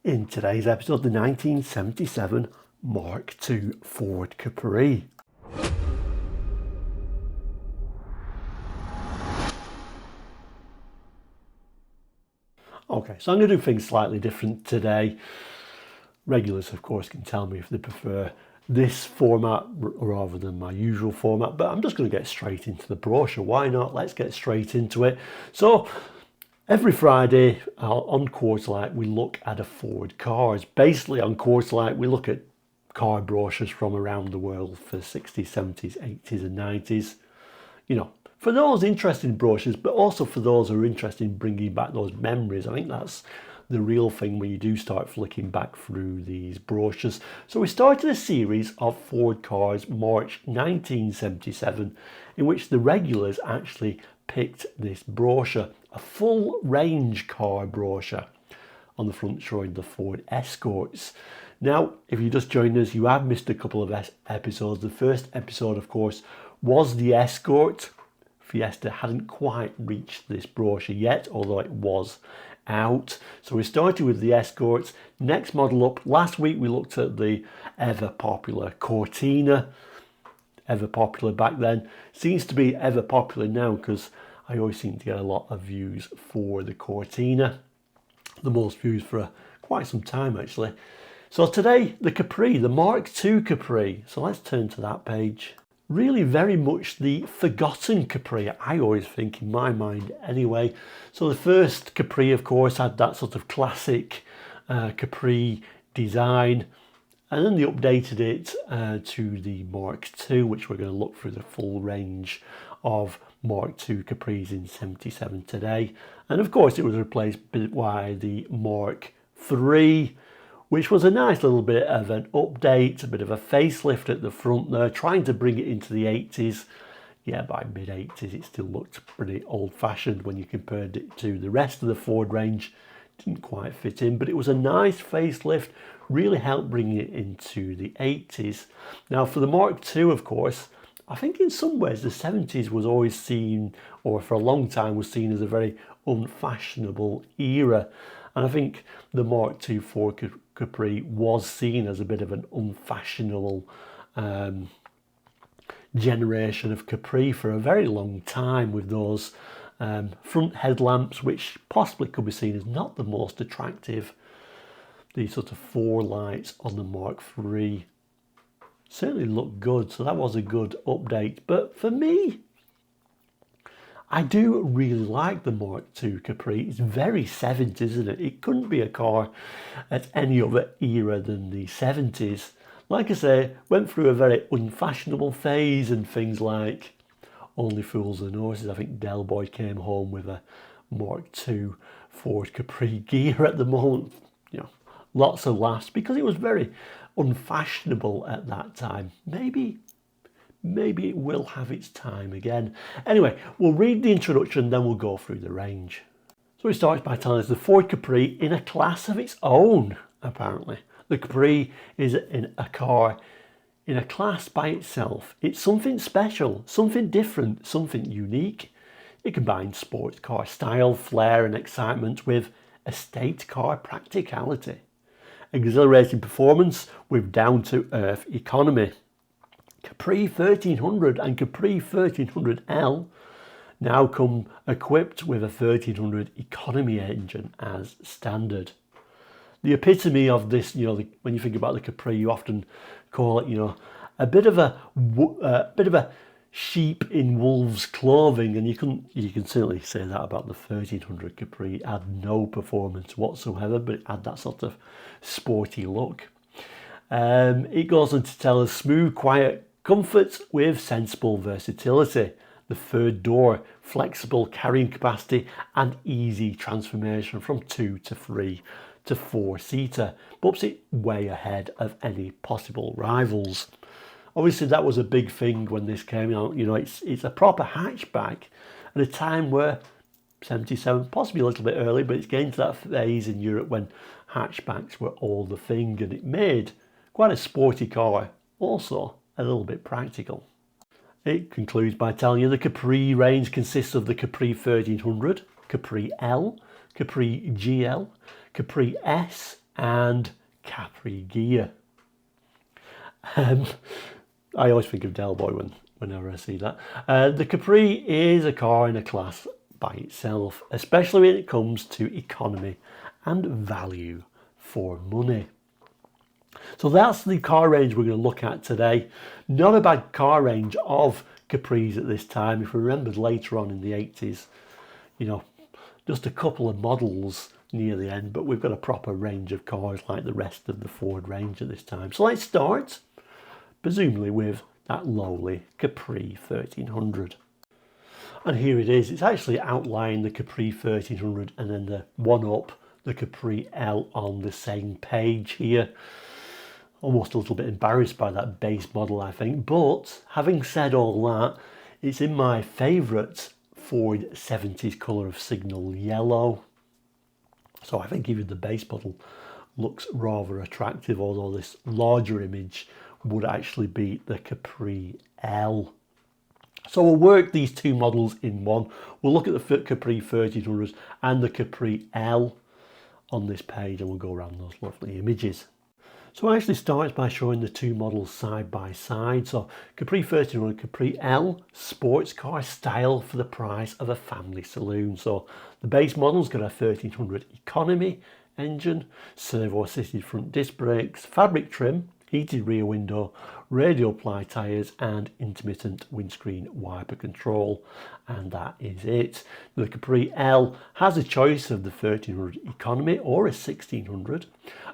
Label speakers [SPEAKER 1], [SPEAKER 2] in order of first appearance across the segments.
[SPEAKER 1] In today's episode, the 1977 Mark II Ford Capri. Okay, so I'm going to do things slightly different today. Regulars, of course, can tell me if they prefer this format rather than my usual format, but I'm just going to get straight into the brochure. Why not? Let's get straight into it. So, every Friday on Quarterlight, we look at a Ford cars. Basically, on Quarterlight, we look at car brochures from around the world for 60s, 70s, 80s and 90s. You know, for those interested in brochures, but also for those who are interested in bringing back those memories. I think that's the real thing when you do start flicking back through these brochures. So we started a series of Ford cars, March 1977, in which the regulars actually picked this brochure, a full range car brochure, on the front showing the Ford Escorts. Now, if you just joined us, you have missed a couple of episodes. The first episode, of course, was the Escort. Fiesta hadn't quite reached this brochure yet, although it was out. So we started with the Escorts. Next model up, last week we looked at the ever popular Cortina. Ever popular back then, seems to be ever popular now because I always seem to get a lot of views for the Cortina. The most views for quite some time actually. So today, the Capri, the Mark II Capri. So let's turn to that page. Really very much the forgotten Capri, I always think, in my mind anyway. So the first Capri, of course, had that sort of classic Capri design. And then they updated it to the Mark II, which we're going to look through the full range of Mark II Capris in 77 today. And of course, it was replaced by the Mark III, which was a nice little bit of an update, a bit of a facelift at the front there, trying to bring it into the 80s. Yeah, by mid-80s, it still looked pretty old-fashioned when you compared it to the rest of the Ford range. Didn't quite fit in, but it was a nice facelift, really helped bring it into the 80s. Now, for the Mark II, of course, I think in some ways the 70s was always seen, or for a long time was seen as a very unfashionable era. And I think the Mark II Ford Capri was seen as a bit of an unfashionable generation of Capri for a very long time, with those front headlamps, which possibly could be seen as not the most attractive. These sort of four lights on the Mark III certainly looked good, so that was a good update. But for me, I do really like the Mark II Capri. It's very 70s, isn't it? It couldn't be a car at any other era than the 70s. Like I say, went through a very unfashionable phase and things like Only Fools and Horses. I think Del Boy came home with a Mark II Ford Capri Ghia at the moment. You know, lots of laughs because it was very unfashionable at that time. Maybe it will have its time again. Anyway, we'll read the introduction, then we'll go through the range. So it starts by telling us the Ford Capri in a class of its own, apparently. The Capri is a car in a class by itself. It's something special, something different, something unique. It combines sports car style, flair and excitement with estate car practicality. Exhilarating performance with down-to-earth economy. Capri 1300 and Capri 1300L now come equipped with a 1300 economy engine as standard. The epitome of this, when you think about the Capri, you often call it, a bit of a sheep in wolf's clothing, and you can certainly say that about the 1300 Capri. It had no performance whatsoever, but it had that sort of sporty look. It goes on to tell us smooth, quiet comfort with sensible versatility. The third door, flexible carrying capacity and easy transformation from 2 to 3 to 4-seater, bumps it way ahead of any possible rivals. Obviously, that was a big thing when this came out. It's a proper hatchback at a time where 77, possibly a little bit early, but it's getting to that phase in Europe when hatchbacks were all the thing, and it made quite a sporty car, also a little bit practical. It concludes by telling you the Capri range consists of the Capri 1300, Capri L, Capri GL, Capri S, and Capri Ghia. I always think of Del Boy whenever I see that. The Capri is a car in a class by itself, especially when it comes to economy and value for money. So that's the car range we're going to look at today. Not a bad car range of Capris at this time. If we remembered later on in the 80s, you know, just a couple of models near the end, but we've got a proper range of cars like the rest of the Ford range at this time. So let's start, presumably, with that lowly Capri 1300. And here it is. It's actually outlined the Capri 1300 and then the one up, the Capri L, on the same page here. Almost a little bit embarrassed by that base model, I think. But having said all that, it's in my favourite Ford 70s colour of signal yellow. So I think even the base model looks rather attractive, although this larger image would actually be the Capri L. So we'll work these two models in one. We'll look at the Capri 1300 and the Capri L on this page, and we'll go around those lovely images. So I actually start by showing the two models side by side. So Capri 1300, Capri L, sports car style for the price of a family saloon. So the base model's got a 1300 economy engine, servo-assisted front disc brakes, fabric trim, heated rear window, radial ply tyres and intermittent windscreen wiper control, and that is it. The Capri L has a choice of the 1300 economy or a 1600,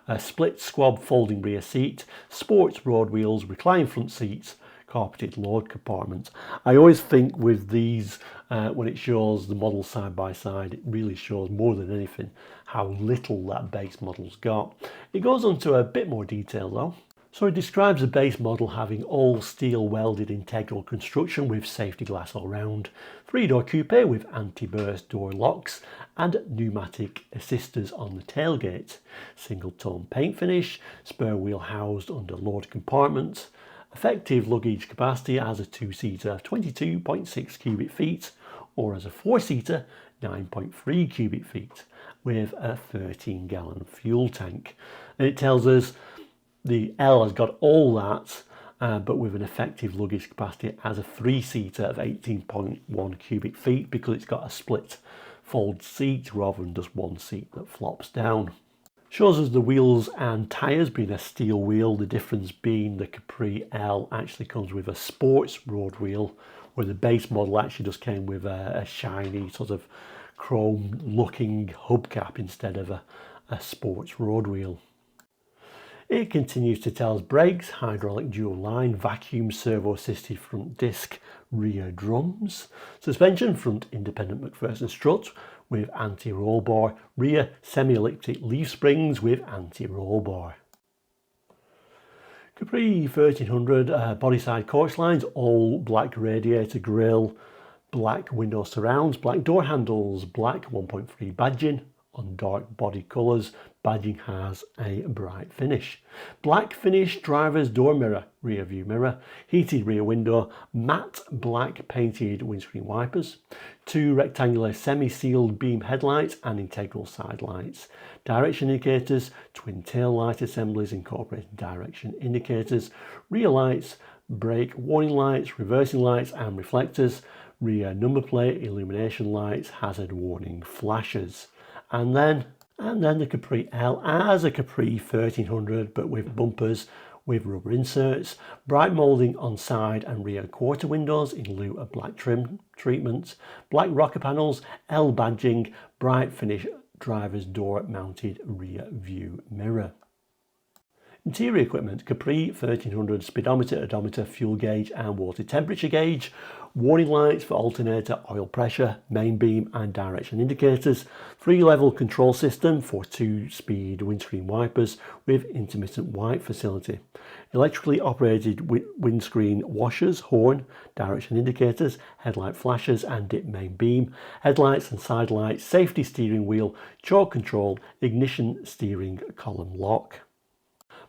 [SPEAKER 1] a split squab folding rear seat, sports road wheels, reclined front seats, carpeted load compartment. I always think with these, when it shows the model side by side, it really shows more than anything how little that base model's got. It goes on to a bit more detail though. So it describes the base model having all steel welded integral construction with safety glass all round, 3-door coupe with anti-burst door locks and pneumatic assisters on the tailgate, single tone paint finish, spare wheel housed under load compartment, effective luggage capacity as a 2-seater 22.6 cubic feet or as a 4-seater 9.3 cubic feet with a 13-gallon fuel tank. And it tells us the L has got all that, but with an effective luggage capacity as a 3-seater of 18.1 cubic feet because it's got a split fold seat rather than just one seat that flops down. Shows us the wheels and tyres being a steel wheel, the difference being the Capri L actually comes with a sports road wheel, where the base model actually just came with a shiny sort of chrome looking hubcap instead of a sports road wheel. It continues to tell us brakes, hydraulic dual line, vacuum servo assisted front disc, rear drums, suspension, front independent McPherson strut with anti-roll bar, rear semi-elliptic leaf springs with anti-roll bar. Capri 1300 body side coach lines, all black radiator grille, black window surrounds, black door handles, black 1.3 badging on dark body colours. Badging has a bright finish. Black finish driver's door mirror, rear view mirror, heated rear window, matte black painted windscreen wipers, 2 rectangular semi-sealed beam headlights and integral side lights, direction indicators, twin tail light assemblies incorporating direction indicators, rear lights, brake warning lights, reversing lights and reflectors, rear number plate illumination lights, hazard warning flashes. And then the Capri L as a Capri 1300 but with bumpers with rubber inserts, bright moulding on side and rear quarter windows in lieu of black trim treatment, black rocker panels, L badging, bright finish driver's door mounted rear view mirror. Interior equipment, Capri 1300 speedometer, odometer, fuel gauge and water temperature gauge, warning lights for alternator, oil pressure, main beam and direction indicators, 3-level control system for 2-speed windscreen wipers with intermittent wipe facility, electrically operated windscreen washers, horn, direction indicators, headlight flashers and dip main beam, headlights and side lights, safety steering wheel, chalk control, ignition steering column lock.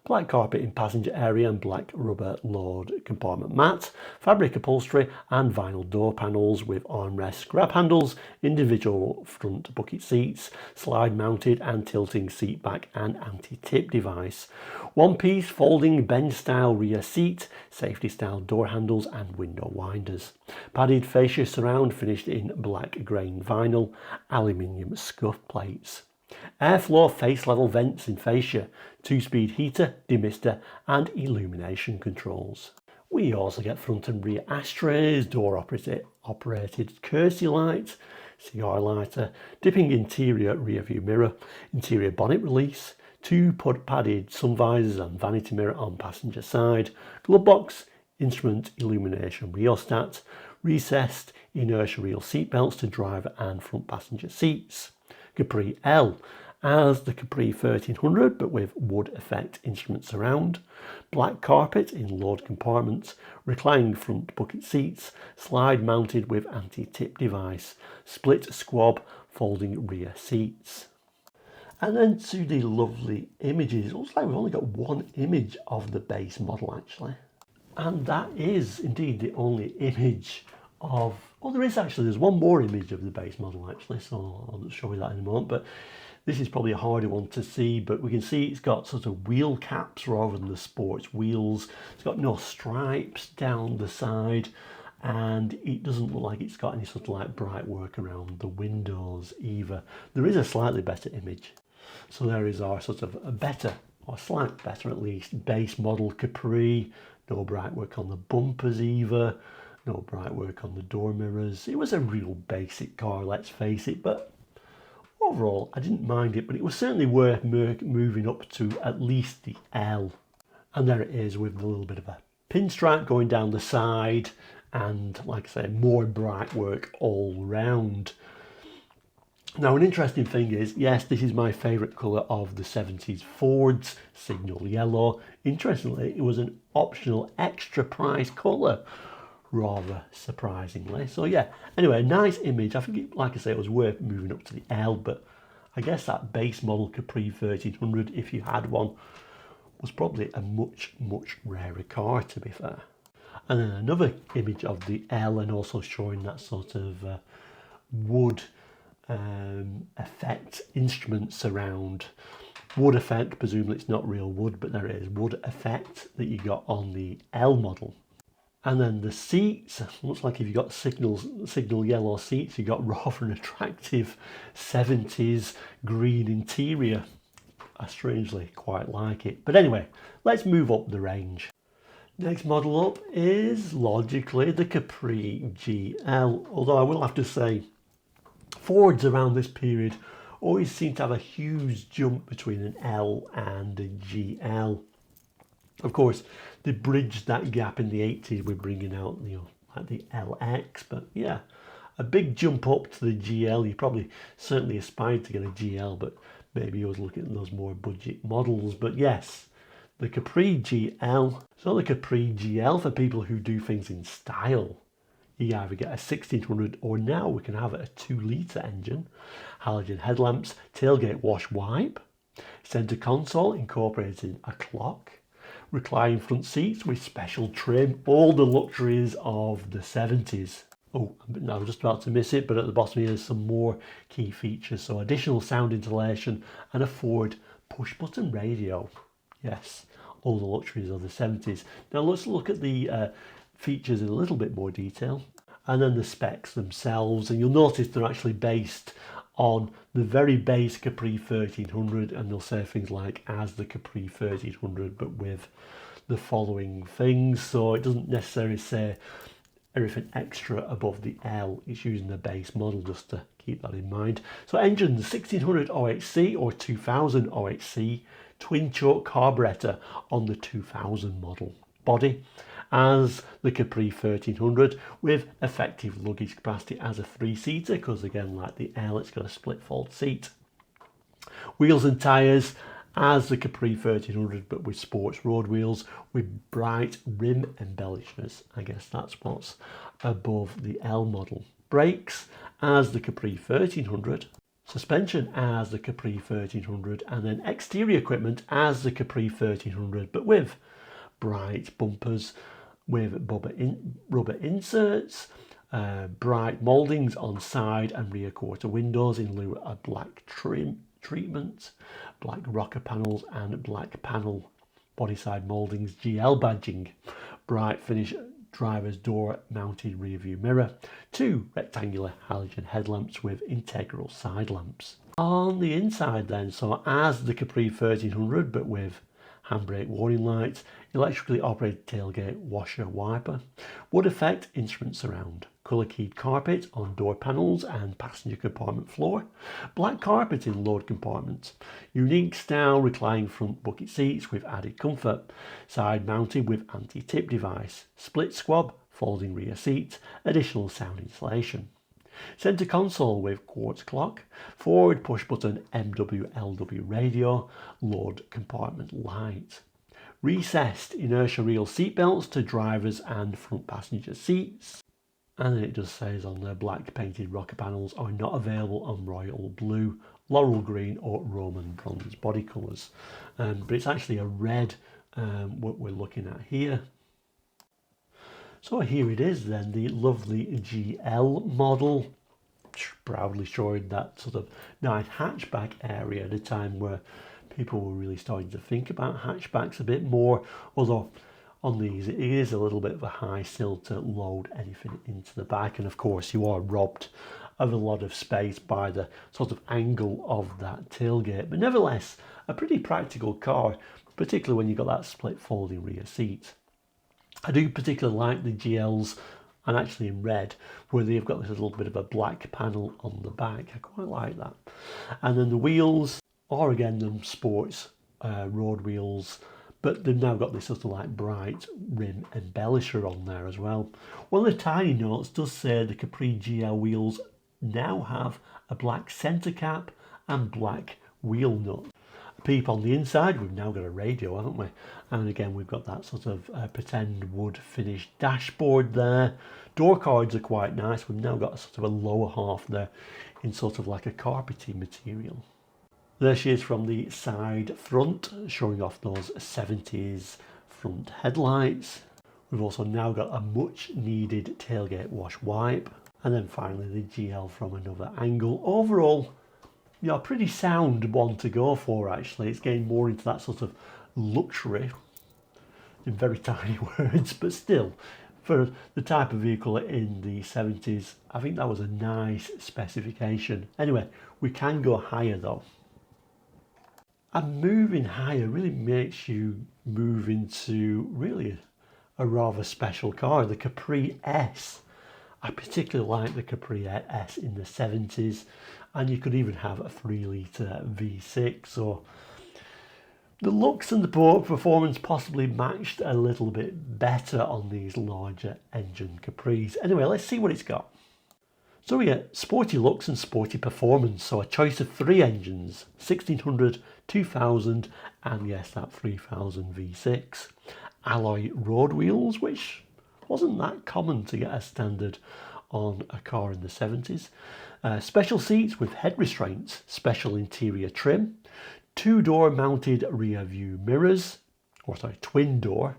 [SPEAKER 1] black carpet in passenger area and black rubber load compartment mat, fabric upholstery and vinyl door panels with armrests, grab handles, individual front bucket seats, slide mounted and tilting seat back and anti-tip device, one piece folding bench style rear seat, safety style door handles and window winders, padded fascia surround finished in black grain vinyl, aluminium scuff plates. Airflow face level vents in fascia, 2-speed heater, demister and illumination controls. We also get front and rear ashtrays, door operated courtesy light, cigar lighter, dipping interior rear view mirror, interior bonnet release, 2 padded sun visors and vanity mirror on passenger side, glove box, instrument illumination rheostat, recessed inertia reel seat belts to driver and front passenger seats. Capri L as the Capri 1300 but with wood effect instrument surround, black carpet in load compartments, reclining front bucket seats, slide mounted with anti-tip device, split squab folding rear seats. And then to the lovely images. It looks like we've only got one image of the base model actually, and that is indeed the only image of, oh, there's one more image of the base model actually, so I'll just show you that in a moment, but this is probably a harder one to see, but we can see it's got sort of wheel caps rather than the sports wheels. It's got no stripes down the side, and it doesn't look like it's got any sort of like bright work around the windows either. There is a slightly better image. So there is our sort of a better, or slightly better at least, base model Capri. No bright work on the bumpers either. No bright work on the door mirrors. It was a real basic car, let's face it, but overall I didn't mind it, but it was certainly worth moving up to at least the L. And there it is with a little bit of a pinstripe going down the side and, like I say, more bright work all round. Now, an interesting thing is, yes, this is my favourite colour of the 70s Fords, signal yellow. Interestingly, it was an optional extra price colour, rather surprisingly. So yeah, anyway, a nice image. I think, like I say, it was worth moving up to the L, but I guess that base model Capri 1300, if you had one, was probably a much, much rarer car, to be fair. And then another image of the L, and also showing that sort of wood effect instrument surround. Wood effect, presumably it's not real wood, but there it is, wood effect that you got on the L model. And then the seats, looks like if you got signal yellow seats, you got rather an attractive 70s green interior. I strangely quite like it. But anyway, let's move up the range. Next model up is logically the Capri GL, although I will have to say Fords around this period always seem to have a huge jump between an L and a GL. Of course, they bridged that gap in the 80s with bringing out, like the LX, but yeah, a big jump up to the GL. You probably certainly aspired to get a GL, but maybe you was looking at those more budget models. But yes, the Capri GL. So the Capri GL, for people who do things in style, you either get a 1600 or now we can have it a 2-litre engine, halogen headlamps, tailgate wash wipe, centre console incorporating a clock, reclining front seats with special trim, all the luxuries of the 70s. Oh, I was just about to miss it, but at the bottom here there's some more key features. So additional sound insulation and a Ford push button radio. Yes, all the luxuries of the 70s. Now let's look at the features in a little bit more detail, and then the specs themselves, and you'll notice they're actually based on the very base Capri 1300, and they'll say things like as the Capri 1300 but with the following things, so it doesn't necessarily say everything extra above the L. It's using the base model, just to keep that in mind. So engines 1600 OHC or 2000 OHC, twin choke carburetor on the 2000 model. Body as the Capri 1300 with effective luggage capacity as a 3-seater, because again, like the L, it's got a split fold seat. Wheels and tyres as the Capri 1300 but with sports road wheels with bright rim embellishments. I guess that's what's above the L model. Brakes as the Capri 1300. Suspension as the Capri 1300, and then exterior equipment as the Capri 1300, but with bright bumpers with rubber inserts, bright mouldings on side and rear quarter windows in lieu of black treatment, black rocker panels and black panel body side mouldings, GL badging, bright finish driver's door mounted rear view mirror, 2 rectangular halogen headlamps with integral side lamps. On the inside then, so as the Capri 1300 but with handbrake warning lights, electrically operated tailgate washer wiper, wood effect instrument surround, colour keyed carpet on door panels and passenger compartment floor, black carpet in load compartments, unique style reclining front bucket seats with added comfort, side mounted with anti-tip device, split squab, folding rear seat, additional sound insulation. Centre console with quartz clock, forward push button MWLW radio, load compartment light. Recessed inertia reel seat belts to drivers and front passenger seats. And then it just says on there, black painted rocker panels are not available on royal blue, laurel green or Roman bronze body colours. But it's actually a red what we're looking at here. So here it is then, the lovely GL model, proudly showing that sort of nice hatchback area at a time where people were really starting to think about hatchbacks a bit more, although on these it is a little bit of a high sill to load anything into the back, and of course you are robbed of a lot of space by the sort of angle of that tailgate, but nevertheless a pretty practical car, particularly when you've got that split folding rear seat. I do particularly like the GLs, and actually in red, where they've got this little bit of a black panel on the back. I quite like that. And then the wheels are again them sports road wheels, but they've now got this sort of like bright rim embellisher on there as well. One of the tiny notes does say the Capri GL wheels now have a black centre cap and black wheel nut. Peep on the inside, we've now got a radio, haven't we? And again, we've got that sort of pretend wood finished dashboard there. Door cards are quite nice. We've now got sort of a lower half there in sort of like a carpety material. There she is from the side front, showing off those 70s front headlights. We've also now got a much needed tailgate wash wipe. And then finally the GL from another angle. Overall, yeah, pretty sound one to go for actually. It's getting more into that sort of luxury, in very tiny words, but still, for the type of vehicle in the 70s, I think that was a nice specification. Anyway, we can go higher though. And moving higher really makes you move into really a rather special car, the Capri S. I particularly like the Capri S in the 70s, and you could even have a 3-litre V6, so the looks and the performance possibly matched a little bit better on these larger engine Capris. Anyway, let's see what it's got. So we get sporty looks and sporty performance, so a choice of 3 engines, 1600, 2000 and yes, that 3000 V6. Alloy road wheels, which wasn't that common to get a standard on a car in the 70s. Special seats with head restraints, special interior trim, 2-door mounted rear view mirrors, or sorry, twin door,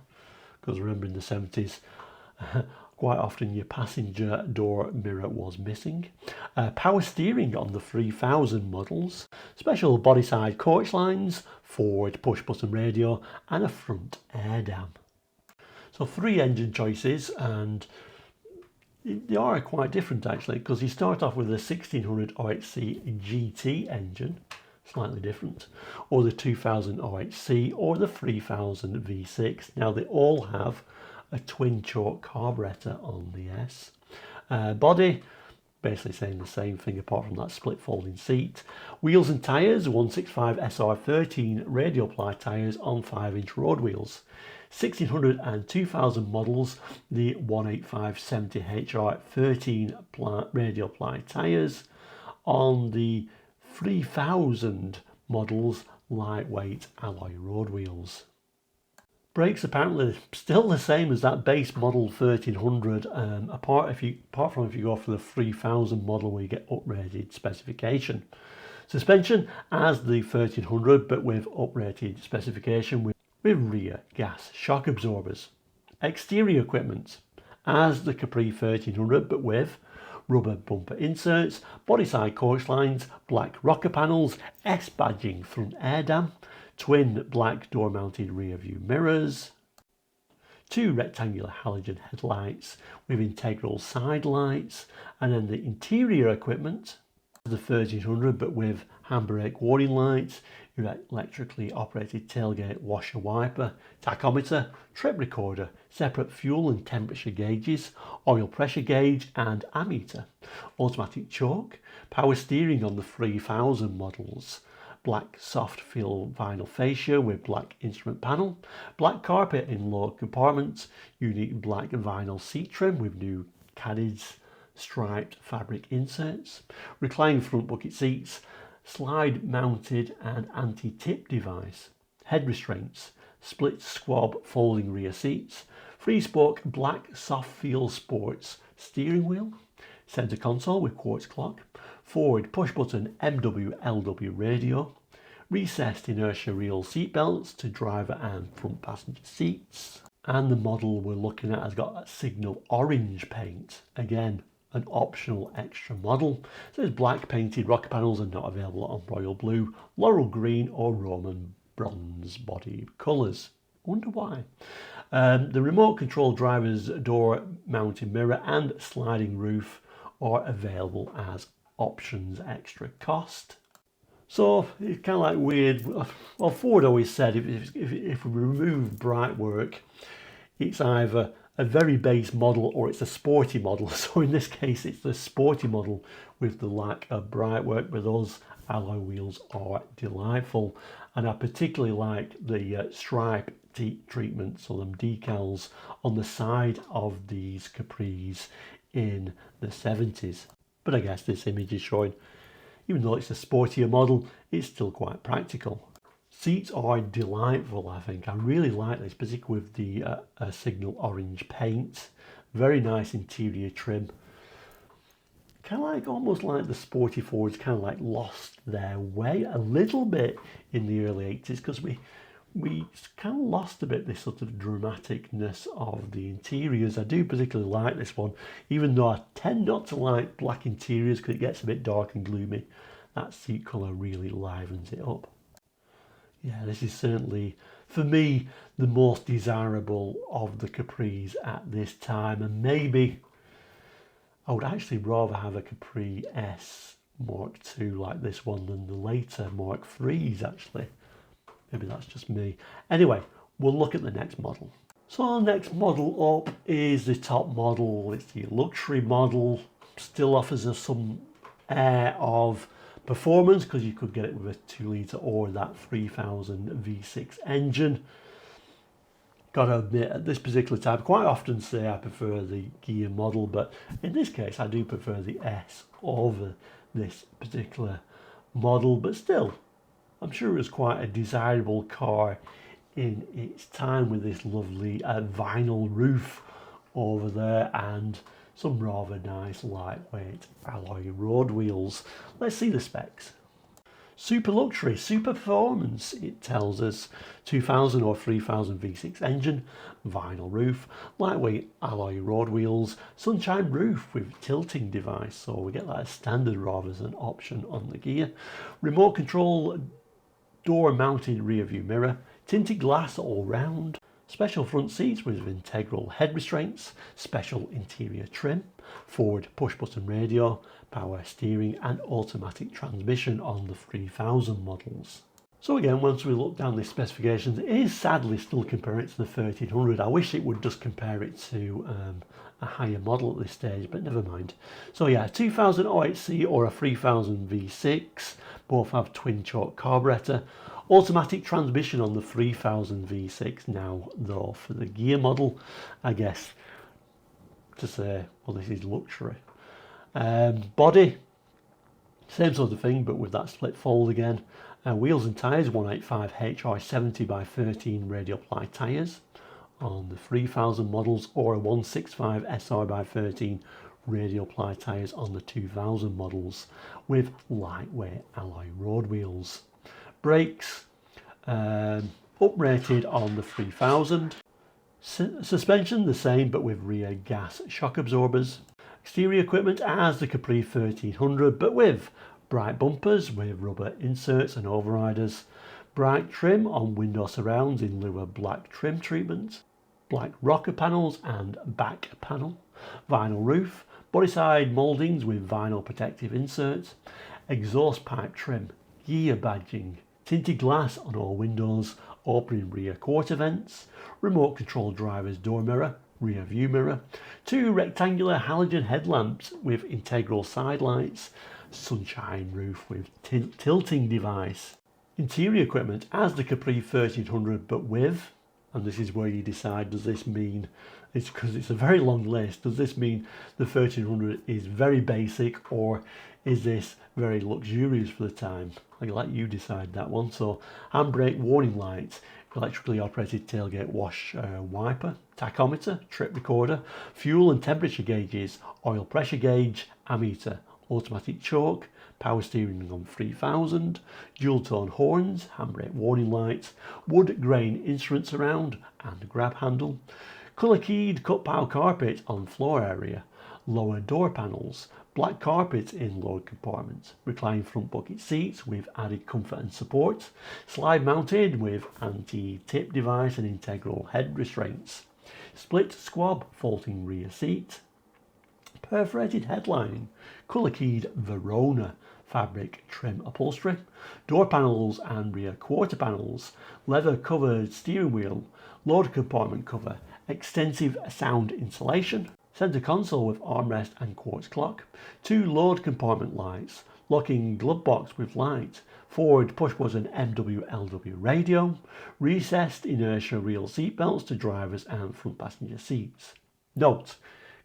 [SPEAKER 1] because remember in the 70s, quite often your passenger door mirror was missing. Power steering on the 3000 models, special body side coach lines, forward push button radio and a front air dam. So 3 engine choices, and they are quite different actually, because you start off with the 1600 OHC GT engine, slightly different, or the 2000 OHC or the 3000 V6. Now they all have a twin choke carburetor on the S. Body, basically saying the same thing apart from that split folding seat. Wheels and tyres, 165 SR13 radial ply tyres on 5-inch road wheels. 1600 and 2000 models, the 185/70 HR 13 radial ply tyres. On the 3000 models, lightweight alloy road wheels. Brakes apparently still the same as that base model 1300, apart from if you go for the 3000 model where you get upgraded specification. Suspension as the 1300 but with uprated specification with rear gas shock absorbers. Exterior equipment as the Capri 1300 but with rubber bumper inserts, body side coach lines, black rocker panels, S badging front air dam, twin black door mounted rear view mirrors, two rectangular halogen headlights with integral side lights, and then the interior equipment, the 1300 but with handbrake warning lights, your electrically operated tailgate washer wiper, tachometer, trip recorder, separate fuel and temperature gauges, oil pressure gauge and ammeter, automatic choke, power steering on the 3000 models, black soft feel vinyl fascia with black instrument panel, black carpet in lower compartments, unique black vinyl seat trim with new Cadiz striped fabric inserts, reclining front bucket seats, slide mounted and anti-tip device, head restraints, split squab folding rear seats, free spoke black soft feel sports steering wheel, center console with quartz clock, forward push button MW/LW radio, recessed inertia reel seat belts to driver and front passenger seats, and the model we're looking at has got a signal orange paint, again an optional extra model. So there's black painted rocker panels are not available on royal blue, laurel green or Roman bronze body colours. Wonder why. The remote control driver's door mounted mirror and sliding roof are available as options extra cost. So it's kind of like weird. Well, Ford always said if we remove bright work, it's either a very base model or it's a sporty model. So in this case it's the sporty model with the lack of bright work. With us, alloy wheels are delightful, and I particularly like the stripe treatments or them decals on the side of these Capris in the 70s. But I guess this image is showing, even though it's a sportier model, it's still quite practical. Seats are delightful, I think. I really like this, particularly with the signal orange paint. Very nice interior trim. Kind of like, almost like the sporty Fords kind of like lost their way a little bit in the early 80s, because we kind of lost a bit this sort of dramaticness of the interiors. I do particularly like this one, even though I tend not to like black interiors because it gets a bit dark and gloomy. That seat colour really livens it up. Yeah, this is certainly, for me, the most desirable of the Capris at this time, and maybe I would actually rather have a Capri S Mark II like this one than the later Mark IIIs actually. Maybe that's just me. Anyway, we'll look at the next model. So our next model up is the top model. It's the luxury model. Still offers us some air of performance because you could get it with a 2 litre or that 3000 V6 engine. Gotta admit, at this particular time, I quite often say I prefer the Ghia model, but in this case I do prefer the S over this particular model. But still, I'm sure it was quite a desirable car in its time, with this lovely vinyl roof over there and some rather nice lightweight alloy road wheels. Let's see the specs. Super luxury, super performance, it tells us. 2000 or 3000 V6 engine, vinyl roof, lightweight alloy road wheels, sunshine roof with tilting device, so we get that as standard rather than an option on the Ghia. Remote control door mounted rear view mirror, tinted glass all round, special front seats with integral head restraints, special interior trim, forward push button radio, power steering and automatic transmission on the 3000 models. So again, once we look down the specifications, it is sadly still comparing it to the 1300. I wish it would just compare it to a higher model at this stage, but never mind. So yeah, 2000 OHC or a 3000 V6, both have twin choke carburetor. Automatic transmission on the 3000 V6 now, though for the Ghia model, I guess to say, well, this is luxury. Body, same sort of thing, but with that split fold again. Wheels and tyres, 185 HR70 by 13 radial ply tyres on the 3000 models, or a 165 SR by 13 radial ply tyres on the 2000 models with lightweight alloy road wheels. Brakes uprated on the 3000. Suspension the same but with rear gas shock absorbers. Exterior equipment as the Capri 1300 but with bright bumpers with rubber inserts and overriders. Bright trim on window surrounds in lieu of black trim treatment. Black rocker panels and back panel. Vinyl roof. Bodyside mouldings with vinyl protective inserts. Exhaust pipe trim. Ghia badging. Tinted glass on all windows. Opening rear quarter vents. Remote control driver's door mirror. Rear view mirror. 2 rectangular halogen headlamps with integral side lights. Sunshine roof with tilting device. Interior equipment as the Capri 1300 but with, and this is where you decide, does this mean, it's because it's a very long list, does this mean the 1300 is very basic or is this very luxurious for the time? I let you decide that one. So handbrake warning lights, electrically operated tailgate wash wiper, tachometer, trip recorder, fuel and temperature gauges, oil pressure gauge, ammeter, automatic choke, power steering on 3000, dual tone horns, handbrake warning lights, wood grain instrument surround and grab handle, colour keyed cut pile carpet on floor area, lower door panels, black carpet in lower compartments, reclined front bucket seats with added comfort and support, slide mounted with anti-tip device and integral head restraints, split squab folding rear seat, perforated headlining, colour keyed Verona fabric trim upholstery, door panels and rear quarter panels, leather covered steering wheel, load compartment cover, extensive sound insulation, centre console with armrest and quartz clock, 2 load compartment lights, locking glove box with light, Ford push button MW/LW radio, recessed inertia reel seat belts to drivers and front passenger seats. Note,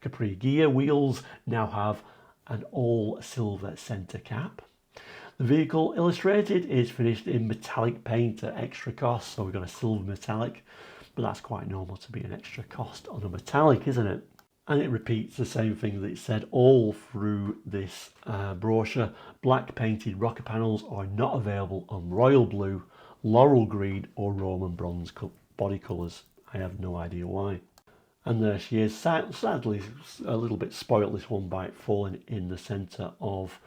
[SPEAKER 1] Capri Ghia wheels now have an all silver centre cap. The vehicle illustrated is finished in metallic paint at extra cost, so we've got a silver metallic, but that's quite normal to be an extra cost on a metallic, isn't it? And it repeats the same thing that it said all through this brochure. Black painted rocker panels are not available on royal blue, laurel green or Roman bronze body colours. I have no idea why. And there she is, sadly a little bit spoilt, this one, by it falling in the centre of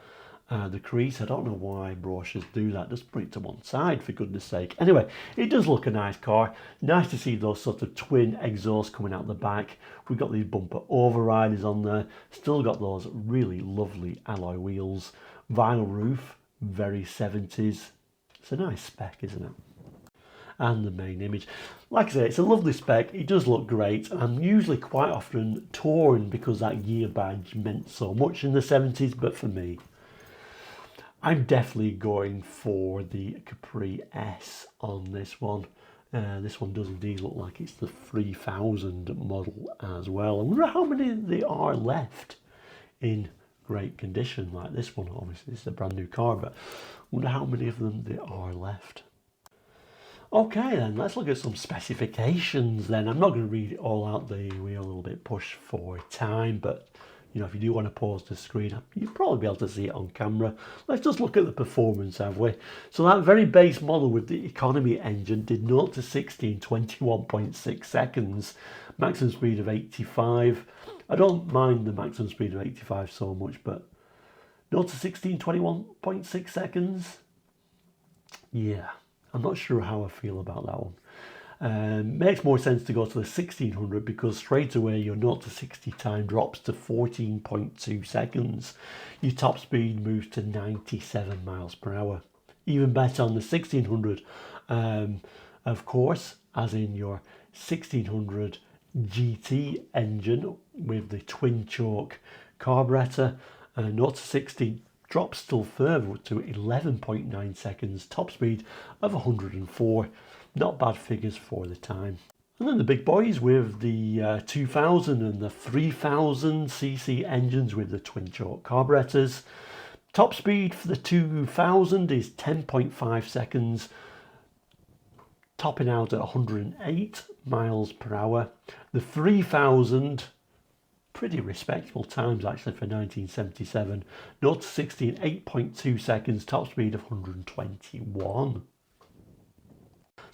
[SPEAKER 1] the crease. I don't know why brochures do that, just put it to one side for goodness sake. Anyway, it does look a nice car. Nice to see those sort of twin exhausts coming out the back. We've got these bumper overriders on there, still got those really lovely alloy wheels, vinyl roof, very 70s. It's a nice spec, isn't it? And the main image, like I say, it's a lovely spec. It does look great. I'm usually quite often torn because that Ghia badge meant so much in the 70s, but for me, I'm definitely going for the Capri S on this one. This one does indeed look like it's the 3000 model as well. I wonder how many there are left in great condition like this one. Obviously it's a brand new car, but I wonder how many of them there are left. Okay then, let's look at some specifications then. I'm not going to read it all out, we're a little bit pushed for time, but you know, if you do want to pause the screen, you'll probably be able to see it on camera. Let's just look at the performance, have we? So that very base model with the economy engine did 0 to 60 in 21.6 seconds, maximum speed of 85. I don't mind the maximum speed of 85 so much, but 0 to 60 in 21.6 seconds? Yeah, I'm not sure how I feel about that one. Makes more sense to go to the 1600 because straight away your 0 to 60 time drops to 14.2 seconds. Your top speed moves to 97 miles per hour. Even better on the 1600, of course, as in your 1600 GT engine with the twin choke carburetor. 0 to 60 drops still further to 11.9 seconds, top speed of 104. Not bad figures for the time. And then the big boys with the 2000 and the 3000cc engines with the twin choke carburetors. Top speed for the 2000 is 10.5 seconds, topping out at 108 miles per hour. The 3000 pretty respectable times actually for 1977. 0 to 60 in 8.2 seconds, top speed of 121.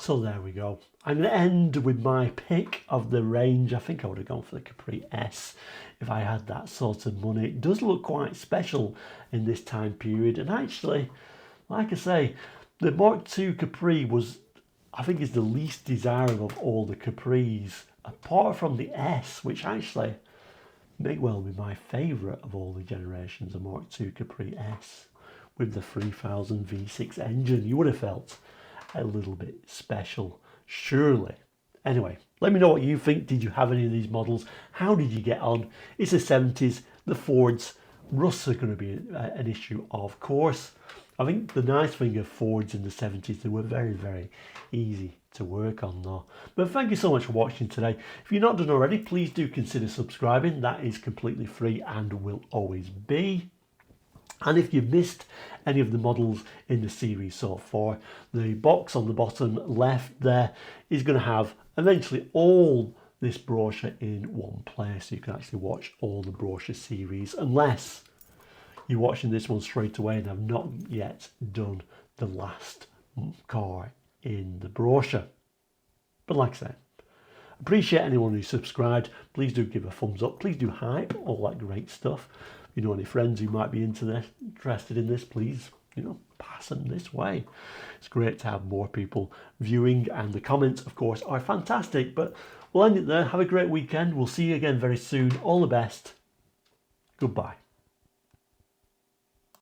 [SPEAKER 1] So there we go. I'm going to end with my pick of the range. I think I would have gone for the Capri S if I had that sort of money. It does look quite special in this time period. And actually, like I say, the Mark II Capri was, I think, is the least desirable of all the Capris, apart from the S, which actually may well be my favourite of all the generations of Mark II Capri S. With the 3000 V6 engine, you would have felt a little bit special, surely. Anyway, let me know what you think. Did you have any of these models? How did you get on? It's the 70s, the Fords. Rusts are going to be an issue, of course. I think the nice thing of Fords in the 70s, they were very, very easy to work on though. But thank you so much for watching today. If you're not done already, please do consider subscribing. That is completely free and will always be. And if you've missed any of the models in the series so far, the box on the bottom left there is going to have eventually all this brochure in one place. So you can actually watch all the brochure series, unless you're watching this one straight away and have not yet done the last car in the brochure. But like I said, appreciate anyone who subscribed. Please do give a thumbs up. Please do hype all that great stuff. If you know any friends who might be interested in this, please, pass them this way. It's great to have more people viewing, and the comments, of course, are fantastic. But we'll end it there. Have a great weekend. We'll see you again very soon. All the best. Goodbye.